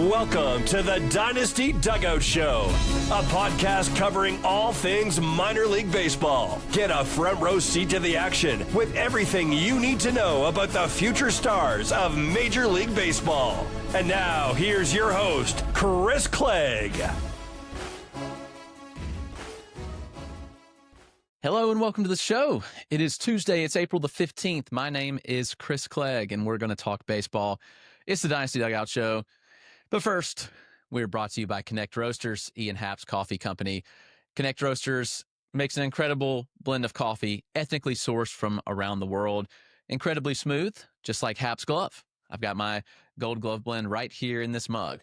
Welcome to the Dynasty Dugout Show, a podcast covering all things minor league baseball. Get a front row seat to the action with everything you need to know about the future stars of Major League Baseball. And now, here's your host, Chris Clegg. Hello and welcome to the show. It is Tuesday. It's April the 15th. My name is Chris Clegg, and we're going to talk baseball. It's the Dynasty Dugout Show. But first, we're brought to you by Connect Roasters, Ian Happ's coffee company. Connect Roasters makes an incredible blend of coffee, ethnically sourced from around the world, incredibly smooth, just like Happ's glove. I've got my gold glove blend right here in this mug.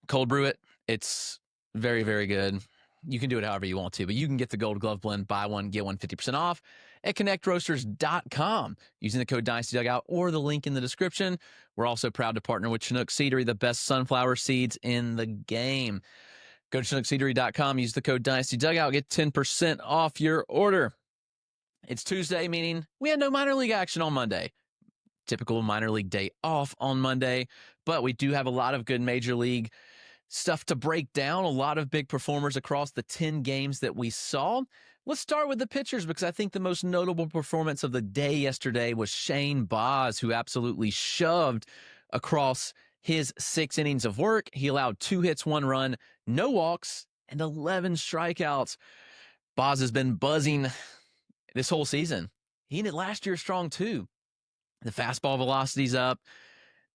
Cold brew it. It's very, very good. You can do it however you want to, but you can get the gold glove blend, buy one, get one 50% off at connectroasters.com using the code Dynasty Dugout or the link in the description. We're also proud to partner with Chinook Seedery, the best sunflower seeds in the game. Go to chinookseedery.com, use the code Dynasty Dugout, get 10% off your order. It's Tuesday, meaning we had no minor league action on Monday. Typical minor league day off on Monday, but we do have a lot of good major league stuff to break down, a lot of big performers across the 10 games that we saw. Let's start with the pitchers because I think the most notable performance of the day yesterday was Shane Baz, who absolutely shoved across his 6 innings of work. He allowed 2 hits, 1 run, no walks, and 11 strikeouts. Baz has been buzzing this whole season. He ended last year strong too. The fastball velocity's up.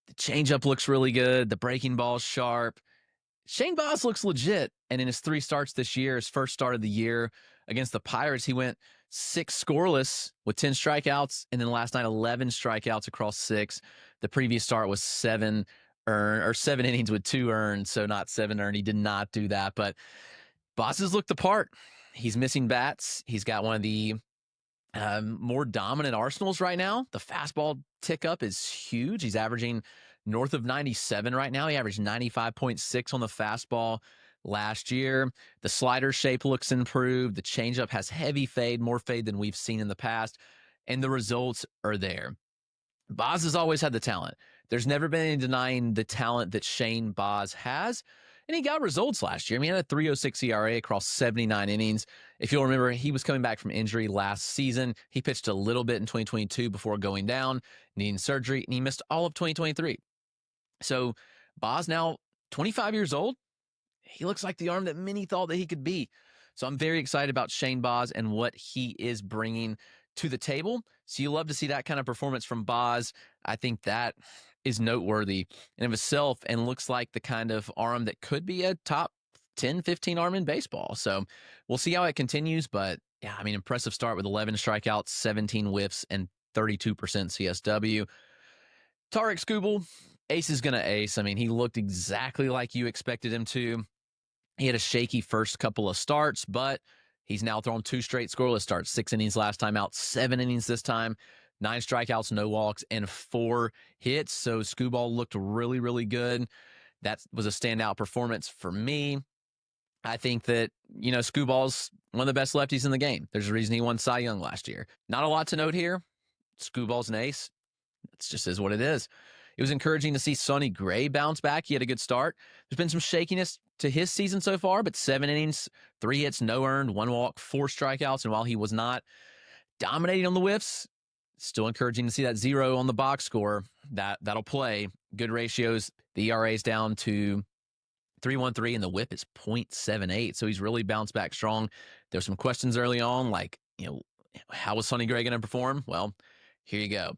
The changeup looks really good. The breaking ball's sharp. Shane Baz looks legit, and in his 3 starts this year, his first start of the year against the Pirates, he went 6 scoreless with 10 strikeouts, and then last night 11 strikeouts across 6. The previous start was 7 innings with 2 earned, so not 7 earned. He did not do that, but Baz has looked the part. He's missing bats. He's got one of the more dominant arsenals right now. The fastball tick up is huge. He's averaging north of 97 right now. He averaged 95.6 on the fastball last year. The slider shape looks improved. The changeup has heavy fade, more fade than we've seen in the past, and the results are there. Baz has always had the talent. There's never been any denying the talent that Shane Baz has, and he got results last year. I mean, he had a 3.06 ERA across 79 innings. If you'll remember, he was coming back from injury last season. He pitched a little bit in 2022 before going down, needing surgery, and he missed all of 2023. So Baz now 25 years old. He looks like the arm that many thought that he could be. So I'm very excited about Shane Baz and what he is bringing to the table. So you love to see that kind of performance from Baz. I think that is noteworthy in of itself and looks like the kind of arm that could be a top 10, 15 arm in baseball. So we'll see how it continues. But yeah, I mean, impressive start with 11 strikeouts, 17 whiffs, and 32% CSW. Tarik Skubal, ace is going to ace. I mean, he looked exactly like you expected him to. He had a shaky first couple of starts, but he's now thrown 2 straight scoreless starts. 6 innings last time out, 7 innings this time, 9 strikeouts, no walks, and 4 hits. So Skubal looked really, really good. That was a standout performance for me. I think that, Skubal's one of the best lefties in the game. There's a reason he won Cy Young last year. Not a lot to note here. Skubal's an ace. It just is what it is. It was encouraging to see Sonny Gray bounce back. He had a good start. There's been some shakiness to his season so far, but 7 innings, 3 hits, no earned, 1 walk, 4 strikeouts. And while he was not dominating on the whiffs, still encouraging to see that 0 on the box score. That'll play. Good ratios. The ERA is down to 3.13, and the whip is 0.78. So he's really bounced back strong. There's some questions early on, like, how was Sonny Gray going to perform? Well, here you go.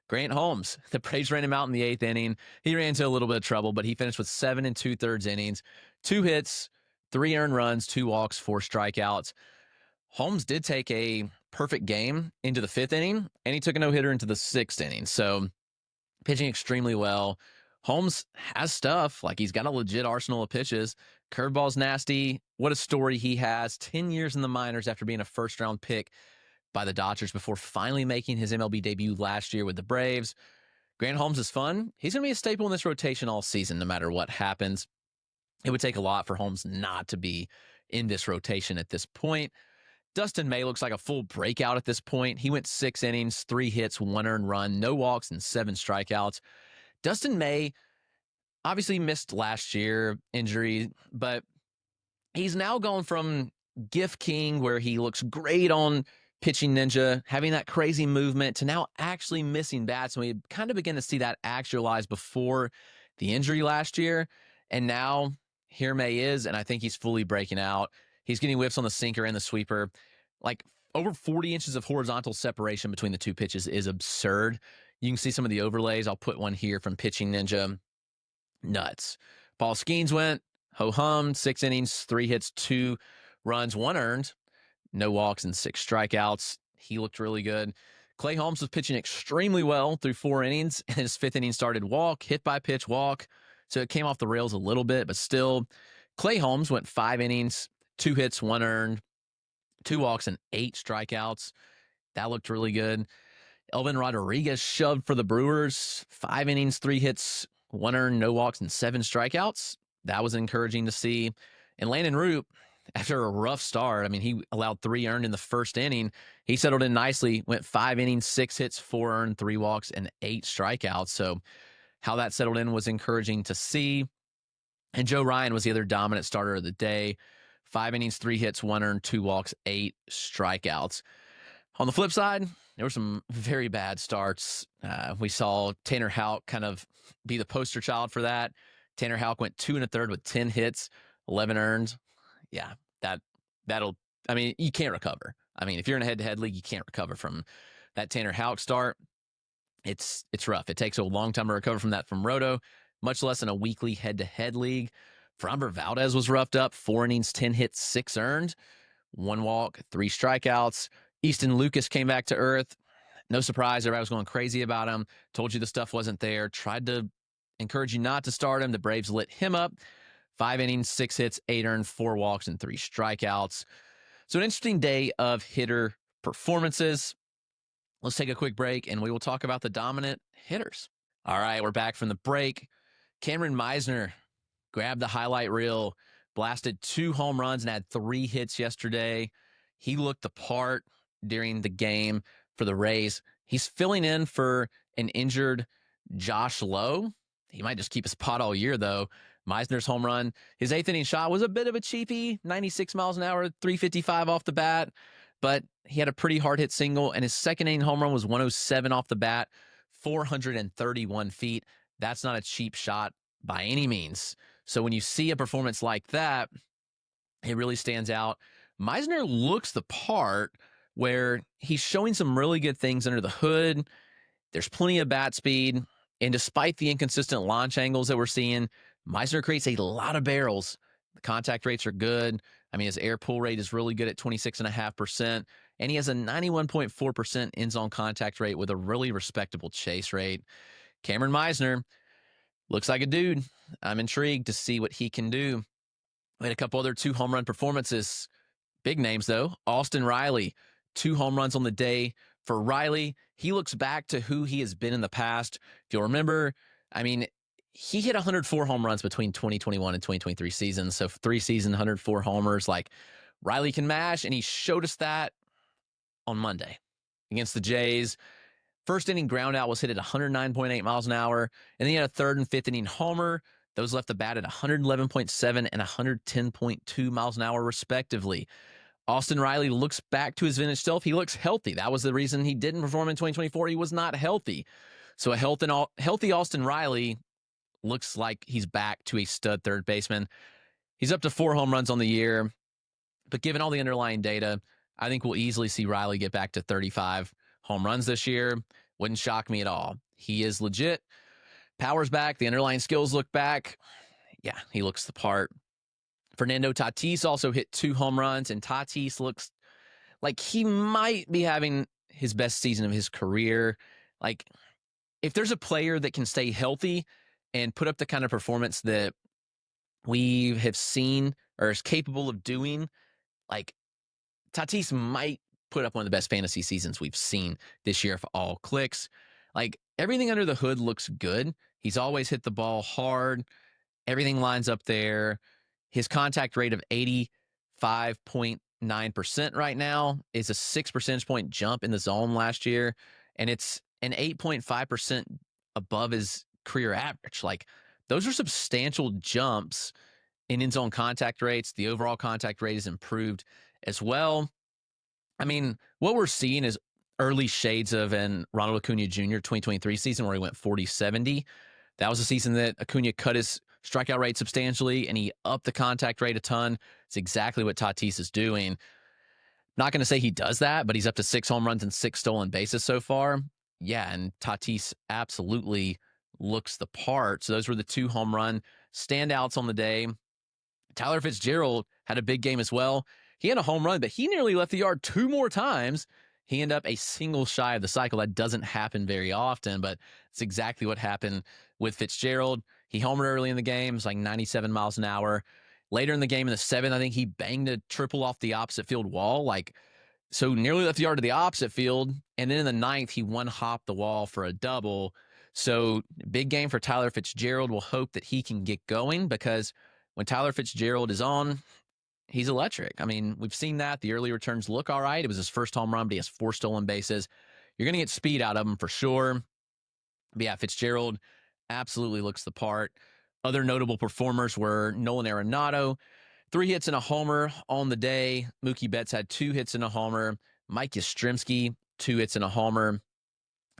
Grant Holmes, the Braves ran him out in the 8th inning. He ran into a little bit of trouble, but he finished with 7 2/3 innings, 2 hits, 3 earned runs, 2 walks, 4 strikeouts. Holmes did take a perfect game into the 5th inning, and he took a no-hitter into the 6th inning. So pitching extremely well. Holmes has stuff. Like, he's got a legit arsenal of pitches. Curveball's nasty. What a story he has. 10 years in the minors after being a first-round pick by the Dodgers before finally making his MLB debut last year with the Braves. Grant Holmes is fun. He's going to be a staple in this rotation all season, no matter what happens. It would take a lot for Holmes not to be in this rotation at this point. Dustin May looks like a full breakout at this point. He went 6 innings, 3 hits, 1 earned run, no walks, and 7 strikeouts. Dustin May obviously missed last year, injury, but he's now gone from Gift King, where he looks great on Pitching Ninja, having that crazy movement, to now actually missing bats. And we kind of begin to see that actualize before the injury last year. And now here May is, and I think he's fully breaking out. He's getting whiffs on the sinker and the sweeper. Like over 40 inches of horizontal separation between the two pitches is absurd. You can see some of the overlays. I'll put one here from Pitching Ninja. Nuts. Paul Skeens went ho-hum, 6 innings, 3 hits, 2 runs, 1 earned, no walks, and 6 strikeouts. He looked really good. Clay Holmes was pitching extremely well through 4 innings, and his 5th inning started walk, hit by pitch, walk. So it came off the rails a little bit, but still, Clay Holmes went 5 innings, 2 hits, 1 earned, 2 walks, and 8 strikeouts. That looked really good. Elvin Rodriguez shoved for the Brewers, 5 innings, 3 hits, 1 earned, no walks, and 7 strikeouts. That was encouraging to see. And Landon Root, after a rough start, I mean, he allowed 3 earned in the first inning. He settled in nicely, went 5 innings, 6 hits, 4 earned, 3 walks, and 8 strikeouts. So how that settled in was encouraging to see. And Joe Ryan was the other dominant starter of the day. 5 innings, 3 hits, 1 earned, 2 walks, 8 strikeouts. On the flip side, there were some very bad starts. We saw Tanner Houck kind of be the poster child for that. Tanner Houck went 2 1/3 with 10 hits, 11 earned. Yeah, that'll. I mean, you can't recover. I mean, if you're in a head-to-head league, you can't recover from that Tanner Houck start. It's rough. It takes a long time to recover from that from Roto, much less in a weekly head-to-head league. Framber Valdez was roughed up, 4 innings, 10 hits, 6 earned, 1 walk, 3 strikeouts. Easton Lucas came back to earth. No surprise, everybody was going crazy about him. Told you the stuff wasn't there. Tried to encourage you not to start him. The Braves lit him up. 5 innings, 6 hits, 8 earned, 4 walks, and 3 strikeouts. So an interesting day of hitter performances. Let's take a quick break, and we will talk about the dominant hitters. All right, we're back from the break. Kameron Misner grabbed the highlight reel, blasted 2 home runs, and had 3 hits yesterday. He looked the part during the game for the Rays. He's filling in for an injured Josh Lowe. He might just keep his spot all year, though. Misner's home run, his 8th inning shot was a bit of a cheapie, 96 miles an hour, 355 off the bat, but he had a pretty hard hit single, and his 2nd inning home run was 107 off the bat, 431 feet. That's not a cheap shot by any means. So when you see a performance like that, it really stands out. Misner looks the part, where he's showing some really good things under the hood. There's plenty of bat speed, and despite the inconsistent launch angles that we're seeing, Misner creates a lot of barrels. The contact rates are good. I mean, his air pull rate is really good at 26.5%, and he has a 91.4% in-zone contact rate with a really respectable chase rate. Kameron Misner looks like a dude. I'm intrigued to see what he can do. We had a couple other 2 home run performances. Big names, though. Austin Riley, 2 home runs on the day. For Riley, he looks back to who he has been in the past. If you'll remember, I mean, he hit 104 home runs between 2021 and 2023 seasons. So 3 seasons, 104 homers. Like, Riley can mash, and he showed us that on Monday against the Jays. 1st inning ground out was hit at 109.8 miles an hour. And then he had a 3rd and 5th inning homer. Those left the bat at 111.7 and 110.2 miles an hour, respectively. Austin Riley looks back to his vintage self. He looks healthy. That was the reason he didn't perform in 2024. He was not healthy. So a healthy Austin Riley looks like he's back to a stud third baseman. He's up to 4 home runs on the year. But given all the underlying data, I think we'll easily see Riley get back to 35 home runs this year. Wouldn't shock me at all. He is legit. Power's back. The underlying skills look back. Yeah, he looks the part. Fernando Tatis also hit 2 home runs, and Tatis looks like he might be having his best season of his career. Like, if there's a player that can stay healthy and put up the kind of performance that we have seen or is capable of doing, like, Tatis might put up one of the best fantasy seasons we've seen this year if all clicks. Like, everything under the hood looks good. He's always hit the ball hard. Everything lines up there. His contact rate of 85.9% right now is a 6 percentage point jump in the zone last year, and it's an 8.5% above his career average. Like, those are substantial jumps in end zone contact rates. The overall contact rate is improved as well. I mean, what we're seeing is early shades of an Ronald Acuna Jr. 2023 season where he went 40-70. That was a season that Acuna cut his strikeout rate substantially and he upped the contact rate a ton. It's exactly what Tatis is doing. Not going to say he does that, but he's up to 6 home runs and 6 stolen bases so far. Yeah, and Tatis absolutely looks the part. So those were the 2 home run standouts on the day. Tyler Fitzgerald had a big game as well. He had a home run, but he nearly left the yard 2 more times. He ended up a single shy of the cycle. That doesn't happen very often, but it's exactly what happened with Fitzgerald. He homered early in the game. It was like 97 miles an hour. Later in the game, in the 7th, I think he banged a triple off the opposite field wall. So nearly left the yard to the opposite field. And then in the 9th, he one-hopped the wall for a double. So big game for Tyler Fitzgerald. We'll hope that he can get going because when Tyler Fitzgerald is on, he's electric. I mean, we've seen that. The early returns look all right. It was his first home run, but he has 4 stolen bases. You're going to get speed out of him for sure. But yeah, Fitzgerald absolutely looks the part. Other notable performers were Nolan Arenado, 3 hits and a homer on the day. Mookie Betts had 2 hits and a homer. Mike Yastrzemski, 2 hits and a homer.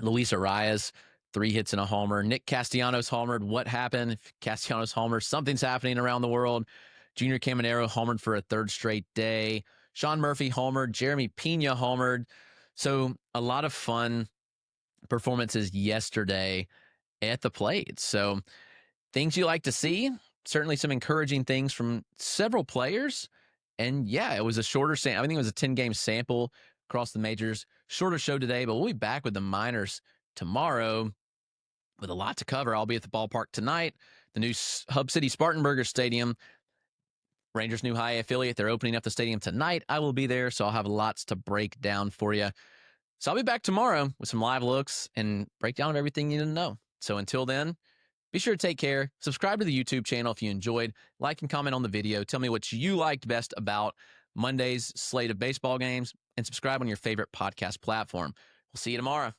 Luis Arias, 3 hits and a homer. Nick Castellanos homered. What happened? If Castellanos homered, something's happening around the world. Junior Caminero homered for a 3rd straight day. Sean Murphy homered. Jeremy Pena homered. So a lot of fun performances yesterday at the plate. So things you like to see. Certainly some encouraging things from several players. And yeah, it was a shorter sample. I think it was a 10-game sample across the majors. Shorter show today, but we'll be back with the minors tomorrow with a lot to cover. I'll be at the ballpark tonight. The new Hub City Spartanburger Stadium, Rangers' new high A affiliate. They're opening up the stadium tonight. I will be there, so I'll have lots to break down for you. So I'll be back tomorrow with some live looks and breakdown of everything you need to know. So until then, be sure to take care. Subscribe to the YouTube channel if you enjoyed. Like and comment on the video. Tell me what you liked best about Monday's slate of baseball games. And subscribe on your favorite podcast platform. We'll see you tomorrow.